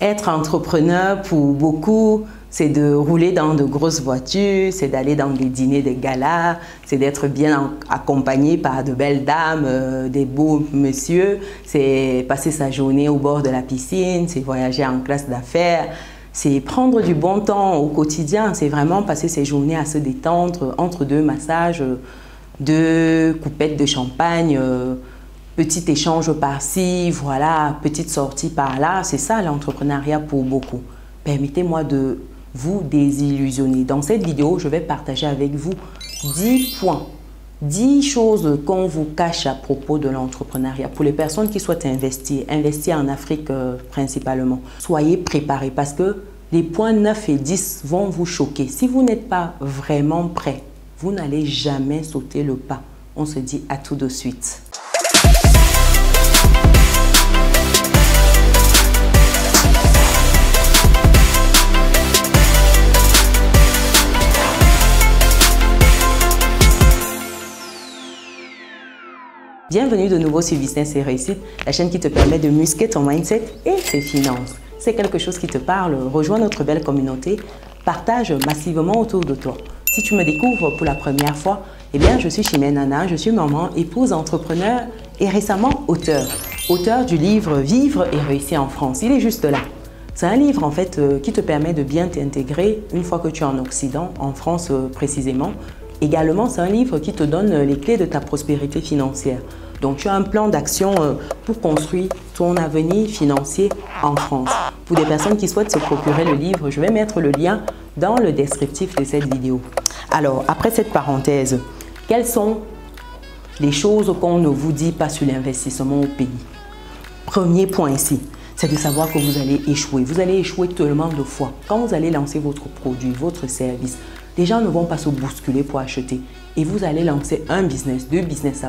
Être entrepreneur, pour beaucoup, c'est de rouler dans de grosses voitures, c'est d'aller dans des dîners, des galas, c'est d'être bien accompagné par de belles dames, des beaux messieurs, c'est passer sa journée au bord de la piscine, c'est voyager en classe d'affaires, c'est prendre du bon temps au quotidien, c'est vraiment passer ses journées à se détendre entre deux massages, deux coupettes de champagne, petit échange par-ci, voilà, petite sortie par-là. C'est ça l'entrepreneuriat pour beaucoup. Permettez-moi de vous désillusionner. Dans cette vidéo, je vais partager avec vous 10 points, 10 choses qu'on vous cache à propos de l'entrepreneuriat. Pour les personnes qui souhaitent investir en Afrique principalement, soyez préparés parce que les points 9 et 10 vont vous choquer. Si vous n'êtes pas vraiment prêt, vous n'allez jamais sauter le pas. On se dit à tout de suite. Bienvenue de nouveau sur Business et Réussite, la chaîne qui te permet de muscler ton mindset et tes finances. C'est quelque chose qui te parle, rejoins notre belle communauté, partage massivement autour de toi. Si tu me découvres pour la première fois, eh bien je suis Chimène Nana, je suis maman, épouse, entrepreneur et récemment auteur. Auteur du livre Vivre et réussir en France. Il est juste là. C'est un livre en fait qui te permet de bien t'intégrer une fois que tu es en Occident, en France précisément. Également, c'est un livre qui te donne les clés de ta prospérité financière. Donc, tu as un plan d'action pour construire ton avenir financier en France. Pour des personnes qui souhaitent se procurer le livre, je vais mettre le lien dans le descriptif de cette vidéo. Alors, après cette parenthèse, quelles sont les choses qu'on ne vous dit pas sur l'investissement au pays? Premier point ici, c'est de savoir que vous allez échouer. Vous allez échouer tellement de fois. Quand vous allez lancer votre produit, votre service, les gens ne vont pas se bousculer pour acheter. Et vous allez lancer un business, deux business,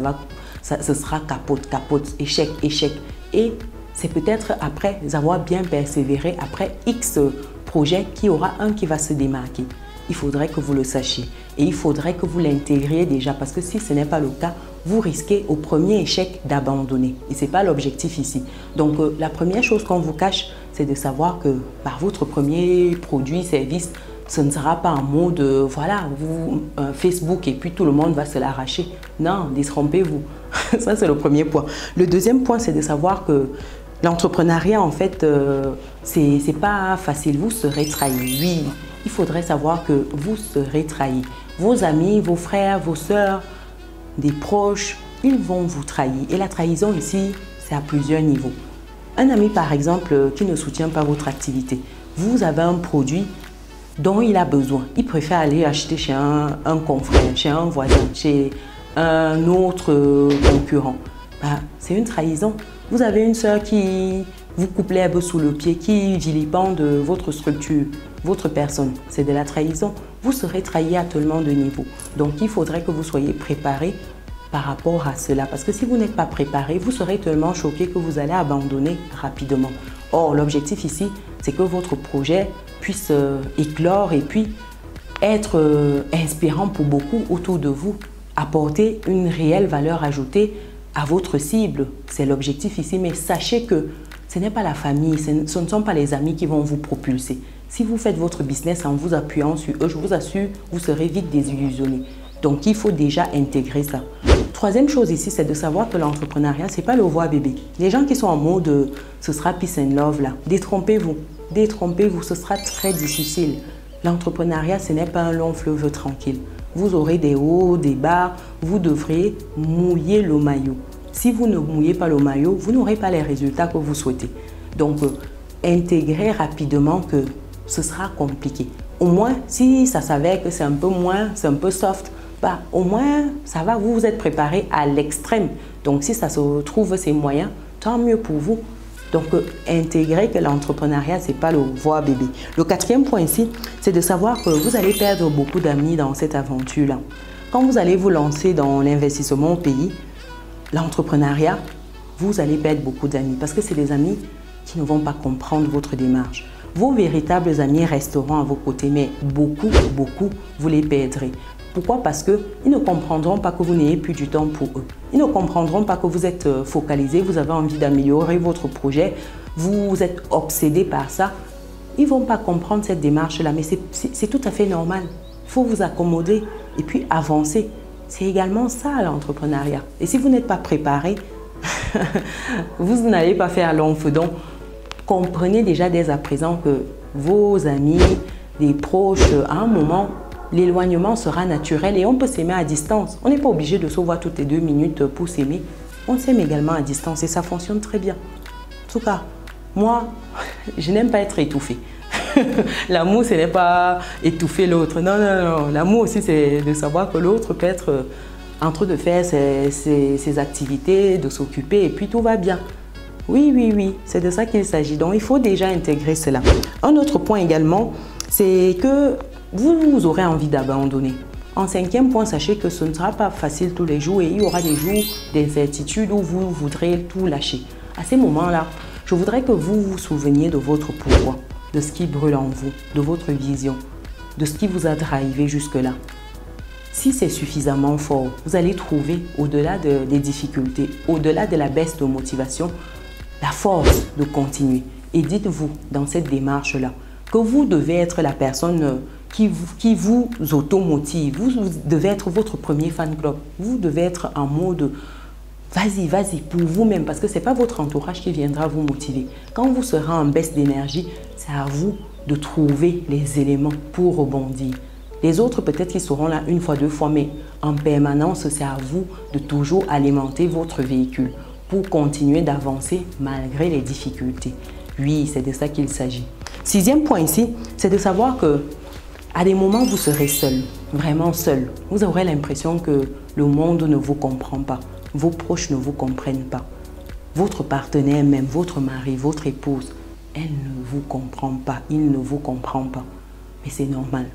ce sera capote, échec. Et c'est peut-être après avoir bien persévéré, après X projets, qu'il y aura un qui va se démarquer. Il faudrait que vous le sachiez. Et il faudrait que vous l'intégriez déjà. Parce que si ce n'est pas le cas, vous risquez au premier échec d'abandonner. Et ce n'est pas l'objectif ici. Donc la première chose qu'on vous cache, c'est de savoir que par votre premier produit, service, ce ne sera pas en mode, voilà, Facebook et puis tout le monde va se l'arracher. Non, détrompez-vous. Ça, c'est le premier point. Le deuxième point, c'est de savoir que l'entrepreneuriat, en fait, c'est pas facile. Vous serez trahi. Oui, il faudrait savoir que vous serez trahi. Vos amis, vos frères, vos sœurs, des proches, ils vont vous trahir. Et la trahison ici, c'est à plusieurs niveaux. Un ami, par exemple, qui ne soutient pas votre activité. Vous avez un produit dont il a besoin. Il préfère aller acheter chez un confrère, chez un voisin, chez un autre concurrent. C'est une trahison. Vous avez une sœur qui vous coupe l'herbe sous le pied, qui vilipende votre structure, votre personne. C'est de la trahison. Vous serez trahi à tellement de niveaux. Donc, il faudrait que vous soyez préparé par rapport à cela. Parce que si vous n'êtes pas préparé, vous serez tellement choqué que vous allez abandonner rapidement. Or, l'objectif ici, c'est que votre projet puisse éclore et puis être inspirant pour beaucoup autour de vous, apporter une réelle valeur ajoutée à votre cible. C'est l'objectif ici, mais sachez que ce n'est pas la famille, ce ne sont pas les amis qui vont vous propulser. Si vous faites votre business en vous appuyant sur eux, je vous assure, vous serez vite désillusionné. Donc, il faut déjà intégrer ça. Troisième chose ici, c'est de savoir que l'entrepreneuriat, ce n'est pas le roi bébé. Les gens qui sont en mode ce sera peace and love là, détrompez-vous. Détrompez-vous, ce sera très difficile. L'entrepreneuriat, ce n'est pas un long fleuve tranquille. Vous aurez des hauts, des bas, vous devrez mouiller le maillot. Si vous ne mouillez pas le maillot, vous n'aurez pas les résultats que vous souhaitez. Donc, intégrez rapidement que ce sera compliqué. Au moins, si ça s'avère que c'est un peu soft, au moins, ça va, vous vous êtes préparé à l'extrême. Donc, si ça se trouve, c'est moyen, tant mieux pour vous. Donc, intégrer que l'entrepreneuriat, ce n'est pas le roi bébé. Le quatrième point ici, c'est de savoir que vous allez perdre beaucoup d'amis dans cette aventure-là. Quand vous allez vous lancer dans l'investissement au pays, l'entrepreneuriat, vous allez perdre beaucoup d'amis parce que c'est des amis qui ne vont pas comprendre votre démarche. Vos véritables amis resteront à vos côtés, mais beaucoup, vous les perdrez. Pourquoi? Parce qu'ils ne comprendront pas que vous n'ayez plus du temps pour eux. Ils ne comprendront pas que vous êtes focalisé, vous avez envie d'améliorer votre projet, vous êtes obsédé par ça, ils ne vont pas comprendre cette démarche-là, mais c'est tout à fait normal. Il faut vous accommoder et puis avancer. C'est également ça l'entrepreneuriat. Et si vous n'êtes pas préparé, vous n'allez pas faire long feu. Donc, comprenez déjà dès à présent que vos amis, des proches, à un moment, l'éloignement sera naturel et on peut s'aimer à distance. On n'est pas obligé de se voir toutes les 2 minutes pour s'aimer. On s'aime également à distance et ça fonctionne très bien. En tout cas, moi, je n'aime pas être étouffée. L'amour, ce n'est pas étouffer l'autre. Non, non, non. L'amour aussi, c'est de savoir que l'autre peut être en train de faire ses activités, de s'occuper et puis tout va bien. Oui, oui, oui, c'est de ça qu'il s'agit. Donc, il faut déjà intégrer cela. Un autre point également, c'est que vous aurez envie d'abandonner. En 5e point, sachez que ce ne sera pas facile tous les jours et il y aura des jours d'incertitude où vous voudrez tout lâcher. À ces moments-là, je voudrais que vous vous souveniez de votre pourquoi, de ce qui brûle en vous, de votre vision, de ce qui vous a drivé jusque-là. Si c'est suffisamment fort, vous allez trouver, au-delà des difficultés, au-delà de la baisse de motivation, la force de continuer. Et dites-vous dans cette démarche-là que vous devez être la personne qui vous automotive. Vous devez être votre premier fan club. Vous devez être en mode vas-y, vas-y, pour vous-même, parce que ce n'est pas votre entourage qui viendra vous motiver. Quand vous serez en baisse d'énergie, c'est à vous de trouver les éléments pour rebondir. Les autres, peut-être qu'ils seront là 1 fois, 2 fois, mais en permanence, c'est à vous de toujours alimenter votre véhicule pour continuer d'avancer malgré les difficultés. Oui, c'est de ça qu'il s'agit. 6e point ici, c'est de savoir que à des moments, vous serez seul, vraiment seul. Vous aurez l'impression que le monde ne vous comprend pas. Vos proches ne vous comprennent pas. Votre partenaire même, votre mari, votre épouse, elle ne vous comprend pas, il ne vous comprend pas. Mais c'est normal.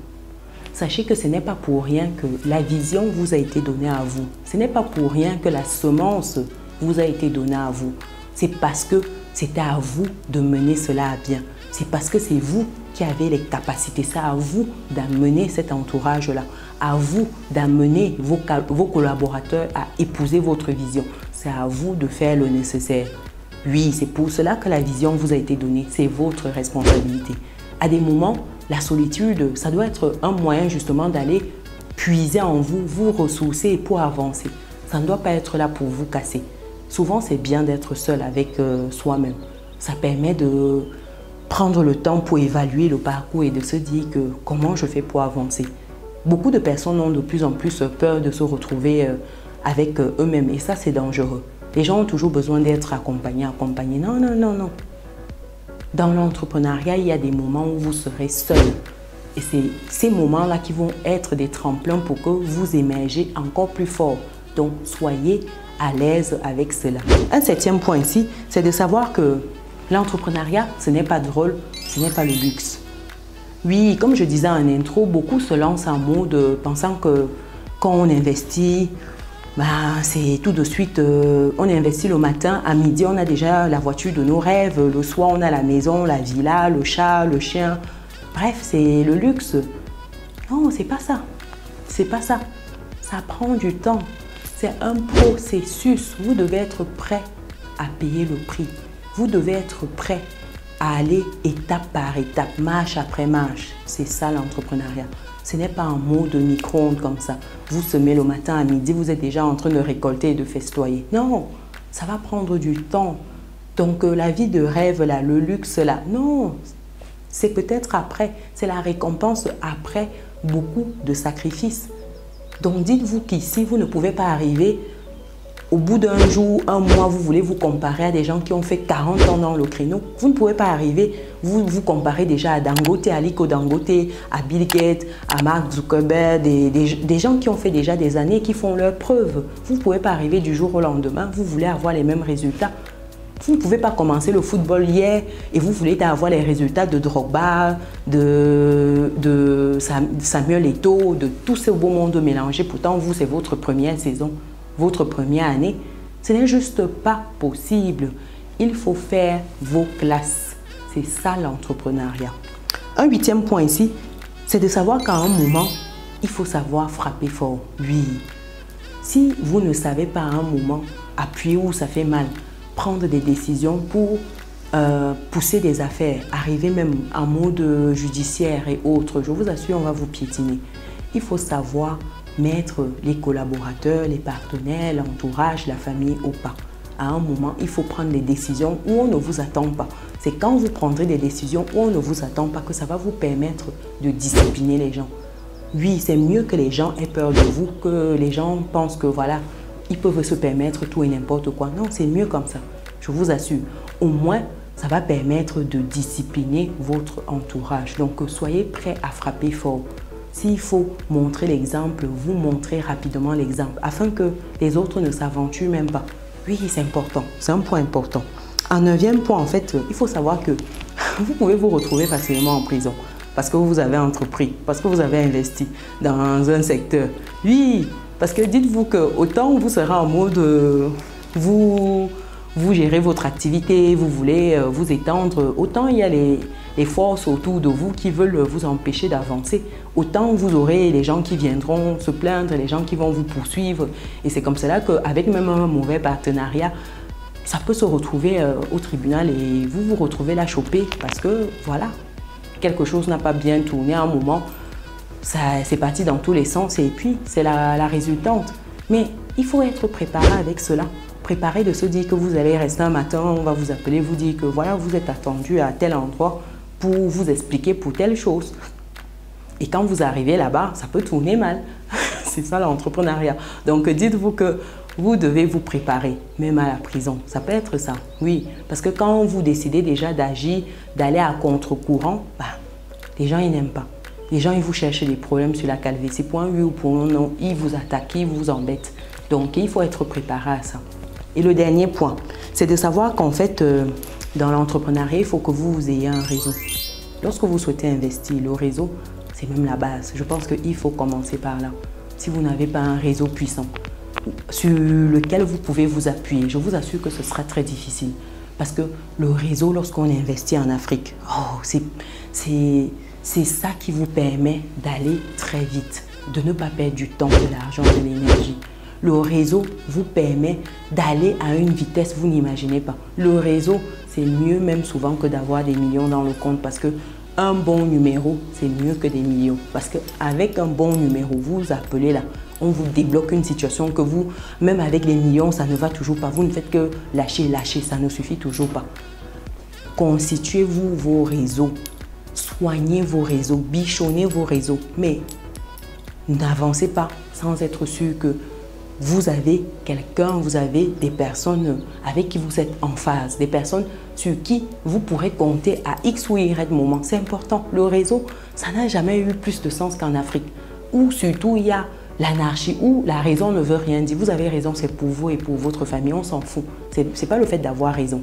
Sachez que ce n'est pas pour rien que la vision vous a été donnée à vous. Ce n'est pas pour rien que la semence vous a été donnée à vous. C'est parce que c'était à vous de mener cela à bien. C'est parce que c'est vous qui avez les capacités. C'est à vous d'amener cet entourage-là. À vous d'amener vos collaborateurs à épouser votre vision. C'est à vous de faire le nécessaire. Oui, c'est pour cela que la vision vous a été donnée. C'est votre responsabilité. À des moments, la solitude, ça doit être un moyen justement d'aller puiser en vous, vous ressourcer pour avancer. Ça ne doit pas être là pour vous casser. Souvent, c'est bien d'être seul avec soi-même. Ça permet de prendre le temps pour évaluer le parcours et de se dire que comment je fais pour avancer. Beaucoup de personnes ont de plus en plus peur de se retrouver avec eux-mêmes et ça, c'est dangereux. Les gens ont toujours besoin d'être accompagnés. Non, non, non, non. Dans l'entrepreneuriat, il y a des moments où vous serez seul. Et c'est ces moments-là qui vont être des tremplins pour que vous émergez encore plus fort. Donc, soyez à l'aise avec cela. Un 7e point ici, c'est de savoir que l'entrepreneuriat, ce n'est pas drôle, ce n'est pas le luxe. Oui, comme je disais en intro, beaucoup se lancent en mode pensant que quand on investit, c'est tout de suite, on investit le matin, à midi, on a déjà la voiture de nos rêves, le soir, on a la maison, la villa, le chat, le chien. Bref, c'est le luxe. Non, c'est pas ça. C'est pas ça. Ça prend du temps. C'est un processus. Vous devez être prêt à payer le prix. Vous devez être prêt à aller étape par étape, marche après marche. C'est ça l'entrepreneuriat. Ce n'est pas un mot de micro-ondes comme ça. Vous semez le matin à midi, vous êtes déjà en train de récolter et de festoyer. Non, ça va prendre du temps. Donc la vie de rêve, là, le luxe, là, non. C'est peut-être après, c'est la récompense après beaucoup de sacrifices. Donc dites-vous qu'ici, vous ne pouvez pas arriver au bout d'un jour, un mois, vous voulez vous comparer à des gens qui ont fait 40 ans dans le créneau. Vous ne pouvez pas arriver, vous comparez déjà à Dangote, à Aliko Dangote, à Bill Gates, à Mark Zuckerberg, des gens qui ont fait déjà des années, qui font leurs preuves. Vous ne pouvez pas arriver du jour au lendemain, vous voulez avoir les mêmes résultats. Vous ne pouvez pas commencer le football hier et vous voulez avoir les résultats de Drogba, de Samuel Eto'o, de tous ces beaux mondes mélangés. Pourtant, vous, c'est votre première saison, votre première année. Ce n'est juste pas possible. Il faut faire vos classes. C'est ça l'entrepreneuriat. Un 8e point ici, c'est de savoir qu'à un moment, il faut savoir frapper fort. Oui. Si vous ne savez pas à un moment appuyer où ça fait mal, prendre des décisions pour pousser des affaires, arriver même en mode judiciaire et autres, je vous assure, on va vous piétiner. Il faut savoir mettre les collaborateurs, les partenaires, l'entourage, la famille au pas. À un moment, il faut prendre des décisions où on ne vous attend pas. C'est quand vous prendrez des décisions où on ne vous attend pas que ça va vous permettre de discipliner les gens. Oui, c'est mieux que les gens aient peur de vous, que les gens pensent que voilà, ils peuvent se permettre tout et n'importe quoi. Non, c'est mieux comme ça, je vous assure. Au moins, ça va permettre de discipliner votre entourage. Donc, soyez prêts à frapper fort. S'il faut montrer l'exemple, vous montrez rapidement l'exemple afin que les autres ne s'aventurent même pas. Oui, c'est important, c'est un point important. Un 9e point, en fait, il faut savoir que vous pouvez vous retrouver facilement en prison parce que vous avez entrepris, parce que vous avez investi dans un secteur. Oui, parce que dites-vous que autant vous serez en mode vous gérez votre activité, vous voulez vous étendre, autant il y a les forces autour de vous qui veulent vous empêcher d'avancer. Autant vous aurez les gens qui viendront se plaindre, les gens qui vont vous poursuivre. Et c'est comme cela qu'avec même un mauvais partenariat, ça peut se retrouver au tribunal et vous vous retrouvez là chopé parce que voilà, quelque chose n'a pas bien tourné à un moment. C'est parti dans tous les sens et puis c'est la résultante. Mais il faut être préparé avec cela. Préparé de se dire que vous allez rester un matin, on va vous appeler, vous dire que voilà, vous êtes attendu à tel endroit pour vous expliquer pour telle chose. Et quand vous arrivez là-bas, ça peut tourner mal. C'est ça l'entrepreneuriat. Donc dites-vous que vous devez vous préparer, même à la prison. Ça peut être ça, oui. Parce que quand vous décidez déjà d'agir, d'aller à contre-courant, les gens, ils n'aiment pas. Les gens, ils vous cherchent des problèmes sur la calvitie. Pour un oui ou pour un non, ils vous attaquent, ils vous embêtent. Donc, il faut être préparé à ça. Et le dernier point, c'est de savoir qu'en fait, dans l'entrepreneuriat, il faut que vous ayez un réseau. Lorsque vous souhaitez investir, le réseau, c'est même la base. Je pense qu'il faut commencer par là. Si vous n'avez pas un réseau puissant sur lequel vous pouvez vous appuyer, je vous assure que ce sera très difficile. Parce que le réseau, lorsqu'on investit en Afrique, c'est ça qui vous permet d'aller très vite, de ne pas perdre du temps, de l'argent, de l'énergie. Le réseau vous permet d'aller à une vitesse que vous n'imaginez pas. Le réseau, c'est mieux même souvent que d'avoir des millions dans le compte parce que un bon numéro, c'est mieux que des millions. Parce qu'avec un bon numéro, vous appelez là, on vous débloque une situation que vous, même avec les millions, ça ne va toujours pas. Vous ne faites que lâcher, ça ne suffit toujours pas. Constituez-vous vos réseaux, soignez vos réseaux, bichonnez vos réseaux, mais n'avancez pas sans être sûr que vous avez quelqu'un, vous avez des personnes avec qui vous êtes en phase, des personnes sur qui vous pourrez compter à X ou Y moment. C'est important. Le réseau, ça n'a jamais eu plus de sens qu'en Afrique, où surtout il y a l'anarchie, où la raison ne veut rien dire. Vous avez raison, c'est pour vous et pour votre famille, on s'en fout. Ce n'est pas le fait d'avoir raison.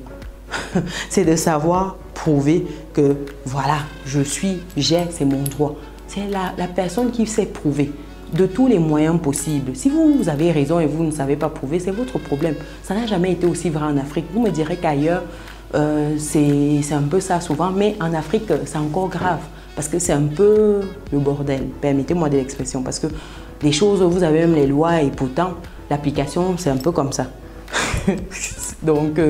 C'est de savoir prouver que voilà, c'est mon droit. C'est la personne qui sait prouver de tous les moyens possibles. Si vous avez raison et vous ne savez pas prouver, c'est votre problème. Ça n'a jamais été aussi vrai en Afrique. Vous me direz qu'ailleurs, c'est un peu ça souvent, mais en Afrique, c'est encore grave parce que c'est un peu le bordel. Permettez-moi de l'expression parce que les choses, vous avez même les lois et pourtant, l'application, c'est un peu comme ça. Donc,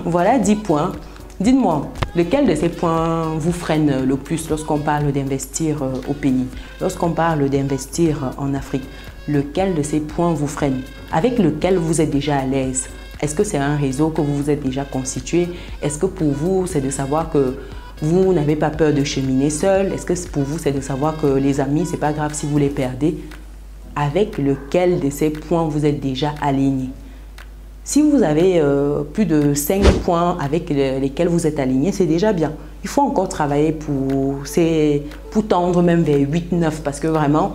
voilà 10 points. Dites-moi, lequel de ces points vous freine le plus lorsqu'on parle d'investir au pays? Lorsqu'on parle d'investir en Afrique, lequel de ces points vous freine? Avec lequel vous êtes déjà à l'aise? Est-ce que c'est un réseau que vous vous êtes déjà constitué? Est-ce que pour vous, c'est de savoir que vous n'avez pas peur de cheminer seul? Est-ce que pour vous, c'est de savoir que les amis, c'est pas grave si vous les perdez? Avec lequel de ces points vous êtes déjà aligné? Si vous avez plus de 5 points avec lesquels vous êtes aligné, c'est déjà bien. Il faut encore travailler pour tendre même vers 8-9 parce que vraiment,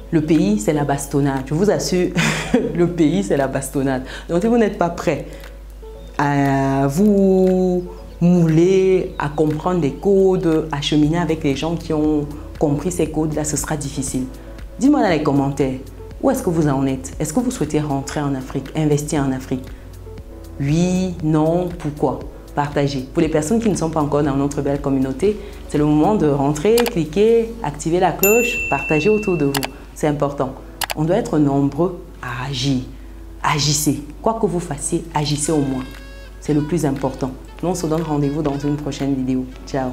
le pays, c'est la bastonnade. Je vous assure, le pays, c'est la bastonnade. Donc, si vous n'êtes pas prêt à vous mouler, à comprendre des codes, à cheminer avec les gens qui ont compris ces codes-là, ce sera difficile. Dis-moi dans les commentaires. Où est-ce que vous en êtes? Est-ce que vous souhaitez rentrer en Afrique, investir en Afrique? Oui, non, pourquoi? Partagez. Pour les personnes qui ne sont pas encore dans notre belle communauté, c'est le moment de rentrer, cliquer, activer la cloche, partager autour de vous. C'est important. On doit être nombreux à agir. Agissez. Quoi que vous fassiez, agissez au moins. C'est le plus important. Nous, on se donne rendez-vous dans une prochaine vidéo. Ciao!